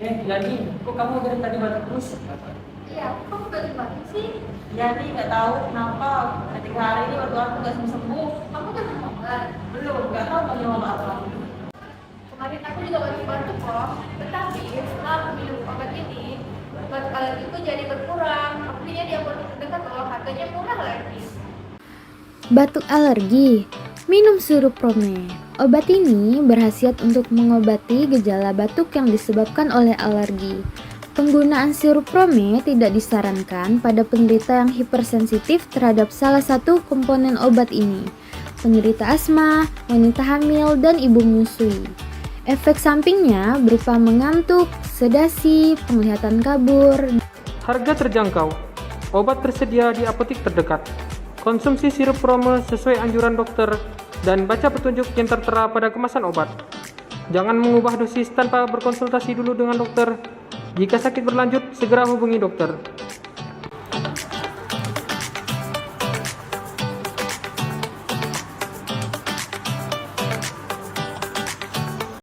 Yani, kok kamu dari tadi batuk terus? Iya, kok batuk-batuk sih? Yani, nggak tahu kenapa. Udah 3 hari ini batuk aku nggak sembuh. Kamu udah minum obat? Belum, nggak tahu mau minum apa. Kemarin aku juga batuk-batuk kok. Tetapi setelah aku minum obat ini, obat alergiku jadi berkurang. Aku belinya di apotek terdekat loh, harganya murah lagi. Batuk alergi, minum Suruprome. Obat ini berkhasiat untuk mengobati gejala batuk yang disebabkan oleh alergi. Penggunaan Suruprome tidak disarankan pada penderita yang hipersensitif terhadap salah satu komponen obat ini, penderita asma, wanita hamil, dan ibu menyusui. Efek sampingnya berupa mengantuk, sedasi, penglihatan kabur. Harga terjangkau. Obat tersedia di apotek terdekat. Konsumsi sirup Prome sesuai anjuran dokter dan baca petunjuk yang tertera pada kemasan obat. Jangan mengubah dosis tanpa berkonsultasi dulu dengan dokter. Jika sakit berlanjut, segera hubungi dokter.